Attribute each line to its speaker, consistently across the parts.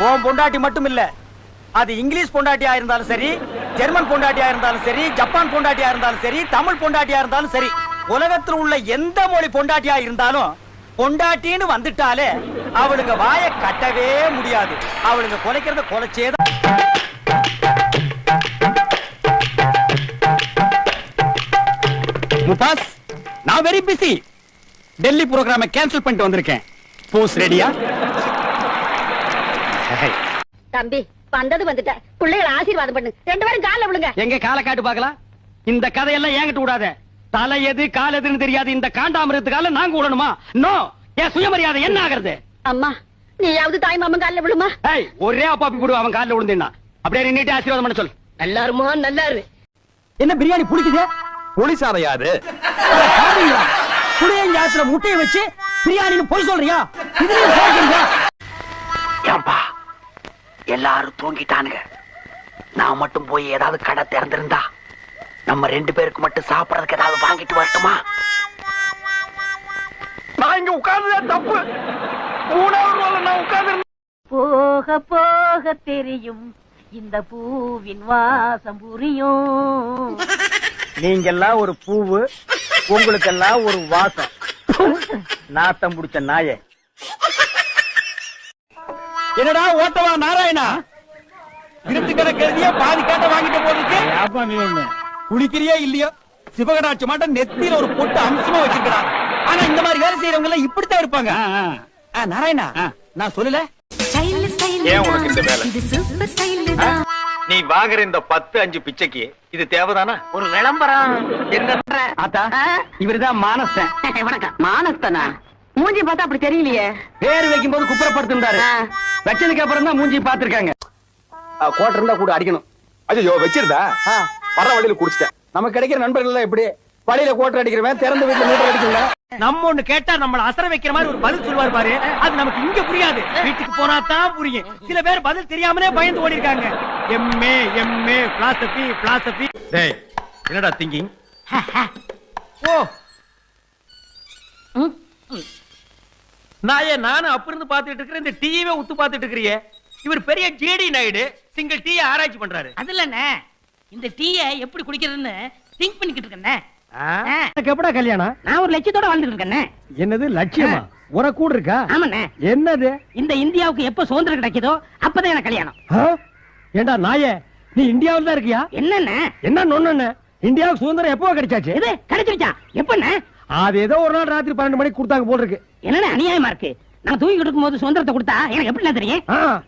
Speaker 1: உன் பொண்டாட்டி மட்டும் இல்ல, அது இங்கிலீஷ் பொண்டாட்டியா இருந்தாலும் சரி, ஜெர்மன் பொண்டாட்டியா இருந்தாலும் சரி, ஜப்பான் பொண்டாட்டியா இருந்தாலும் சரி, தமிழ் பொண்டாட்டியா இருந்தாலும் சரி, உலகத்தில் உள்ள எந்த மொழி பொண்டாட்டியா இருந்தாலும் பொண்டாட்டின்னு வந்துட்டாலே அவளுங்க வாயை கட்டவே முடியாது. அவளுங்க கொலைக்கிறத கொலைச்சேதான். முபாஸ், நான் வெரி பிஸி. டெல்லி புரோகிராமை கேன்சல் பண்ணிட்டு வந்திருக்கேன். போஸ் ரெடியா?
Speaker 2: தம்பி வந்தது வந்துட்ட, பிள்ளைகளை ஆசீர்வாதம் பண்ணு. 2 பேரும் கால்ல விழுங்க.
Speaker 1: எங்க காலை காட்டு பாக்கலாம். இந்த கதையெல்லாம் ஏங்கிட்டு விடாத. தலை எது கால் எதுன்னு தெரியாது. இந்த காண்டாமிருத்துக்கால நாங்க விடணுமா? நோ. என் சுயமரியாதை என்ன ஆகிறது?
Speaker 2: அம்மா நீயாவது தாய் மாமன் கால்ல விழுமா.
Speaker 1: ஒரே அப்பாப்பி போடு, அவன் காலில் விழுந்தா. அப்படியே நின்னுட்டு ஆசீர்வாதம் பண்ண சொல்.
Speaker 2: நல்லாருமா? நல்லாரு.
Speaker 1: என்ன பிரியாணி புடிக்குது?
Speaker 3: புளிசாத யாரு?
Speaker 1: புளியஞ்சாத்துல முட்டையை வச்சு பிரியாணின்னு பொய் சொல்றியா?
Speaker 4: ஏன்பா எல்லாரும் தூங்கிட்டானுங்க, நான் மட்டும் போய் ஏதாவது கடை திறந்திருந்தா நம்ம 2 பேருக்கு மட்டும் சாப்பிடறதுக்கு ஏதாவது வாங்கிட்டு வரட்டுமா?
Speaker 3: நான் இங்க உட்கார்ந்ததே தப்பு. 3வது ரோல நான் உட்கார்ந்து.
Speaker 2: போக போக தெரியும் இந்த பூவின் வாசம் புரியும்.
Speaker 1: நீங்கெல்லாம் ஒரு பூவு, உங்களுக்கெல்லாம் ஒரு வாசம். நாத்தம் புடிச்ச நாயே. என்னடா ஓட்டவா நாராயணா, இருட்டு கணக்கு எழுதிய பாதி காட்ட வாங்கிட்டு போறதுக்கு குளிக்கிறியா இல்லையோ? சிவகடாட்சி மாட்டம் நெத்தியில ஒரு பொட்டு அம்சமா வச்சிருக்கிறான். ஆனா இந்த மாதிரி வேலை செய்யறவங்க எல்லாம் இப்படித்தான் இருப்பாங்க. நாராயணா, நான் சொல்லல.
Speaker 3: ஏன் உனக்கு இந்த வேலை? நீ வாங்குற இந்த 10-5 பிச்சைக்கு இது தேவைதானா?
Speaker 4: ஒரு விளம்பரம்.
Speaker 1: ஆத்தா, இவருதான் மானஸ்தன்.
Speaker 2: வணக்கம். மானஸ்தனா? மூஞ்சி பார்த்தா அப்படி தெரியலையே.
Speaker 1: பேர் வைக்கும் போது குப்புறப்படுத்திருந்தாரு. வச்சதுக்கு அப்புறம் தான் மூஞ்சி பாத்துருக்காங்க. கோட்டை இருந்தா கூட அடிக்கணும்.
Speaker 3: ஐயோ வச்சிருந்தா வர வழியில குடிச்சிட்டேன்.
Speaker 1: நமக்கு கிடைக்கிற நண்பர்கள் எப்படி வழியில கோட்டை அடிக்கிறவன் திறந்த வீட்டுல மூட்டை அடிக்கல. நம்ம ஒண்ணு கேட்டா நம்மள அசர வைக்கிற மாதிரி ஒரு பதில் சொல்வார் பாரு, அது நமக்கு இங்க புரியாது. வீட்டுக்கு போனா தான் புரியும். சில பேர் பதில் தெரியாமலே பயந்து ஓடி இருக்காங்க. MA philosophy.
Speaker 3: டேய் என்னடா திங்கிங்?
Speaker 1: ஓ நானும் அப்ப இருந்து பாத்துட்டு இருக்கிறேன். இந்த டீயவே உத்து பாத்துட்டு இருக்கிறியே. இவர் பெரிய ஜேடி நாயுடு சிங்கிள் டீ ஆராய்ச்சி பண்றாரு.
Speaker 5: அதுல இந்த டீயை எப்படி குடிக்கிறதுன்னு திங்க் பண்ணிக்கிட்டு இருக்கேன்.
Speaker 1: எப்படா கல்யாணம்?
Speaker 5: நான் ஒரு லட்சியத்தோட வாழ்ந்துட்டு இருக்கேன்.
Speaker 1: என்னது லட்சியமா? உனக்கு கூட இருக்கா?
Speaker 5: ஆமாண்ணே.
Speaker 1: என்னது?
Speaker 5: இந்த இந்தியாவுக்கு எப்ப சுதந்திரம் கிடைக்குதோ அப்பதான் எனக்கு கல்யாணம்.
Speaker 1: ஏண்டா நாயே, நீ இந்தியாவில் தான் இருக்கியா?
Speaker 5: என்னண்ணே
Speaker 1: என்ன நொண்ணு? இந்தியாவுக்கு சுதந்திரம் எப்போ கிடைச்சாச்சு?
Speaker 5: இது கிடைச்சிருச்சா? எப்பண்ணே?
Speaker 1: அது ஏதோ ஒரு நாள் ராத்திரி 12 மணிக்கு கொடுத்தாங்க போல் இருக்கு.
Speaker 5: என்னண்ணே அநியாயமா இருக்கு. நான் தூங்கிட்டு இருக்கும் போது சுதந்திரத்தை கொடுத்தா எனக்கு எப்படி தெரியும்?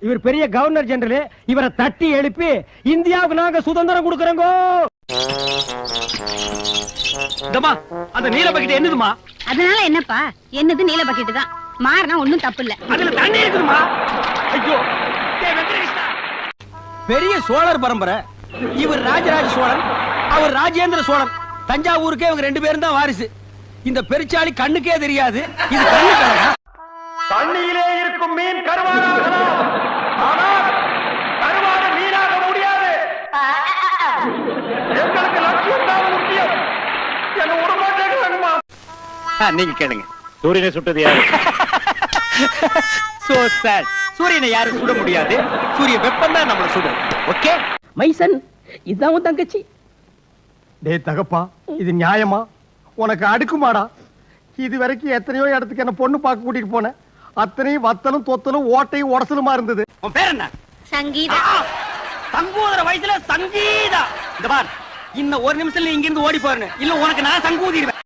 Speaker 1: இவர் பெரிய கவர்னர் ஜெனரல். இவரை தட்டி எழுப்பி இந்தியாவுக்கு நாங்க சுதந்திரம் கொடுக்கறோங்க. அந்த நீல பக்கெட் என்னதுமா?
Speaker 2: அதனால என்னப்பா? என்னது நீல பக்கெட் தான். மாறினா ஒண்ணும் தப்பு இல்ல.
Speaker 1: அதுல தண்ணி இருக்குமா? ஐயோ, பெரிய சோழர் பரம்பரை. இவர் ராஜராஜ சோழன், அவர் ராஜேந்திர சோழன். தஞ்சாவூருக்கே இவங்க 2 பேரும் தான் வாரிசு. இந்த பெருச்சாளி கண்ணுக்கே தெரியாது. இது கண்ணு கலகா.
Speaker 3: தண்ணியிலே இருக்கும் மீன் கருவாடாகலாம், ஆனால் கருவாடு மீனாக முடியாது. எங்களுக்கு லட்சியம் தான் முக்கியம். என்ன உடம்பாட்டேங்கம்மா.
Speaker 1: நீங்க கேளுங்க.
Speaker 3: சூரியனை சுட்டது யாரு?
Speaker 1: So sad. சூரியனை யாரும் சுட முடியாது. சூரிய வெப்பம் தான் நம்மள சுடும். ஓகே
Speaker 5: மைசன், இதான் உன் தங்கச்சி.
Speaker 1: டேய் தகப்பா, இது நியாயமா? உனக்கு அடுக்குமாடா? இது வரைக்கும் எத்தனையோ இடத்துக்கு என்ன பொண்ணு பார்க்க கூட்டிட்டு போனேன். அத்தனையும் வத்தலும் தொத்தலும் ஓட்டையும் உடசலுமா இருந்தது. உன் பேர் என்ன?
Speaker 2: சங்கீதா.
Speaker 1: சங்கூதர வயசுல சங்கீதா. இந்த பார், இன்னும் 1 நிமிஷத்துல இங்க இருந்து ஓடி போறேன். இல்ல உனக்கு நான் சங்கூதிடுவேன்.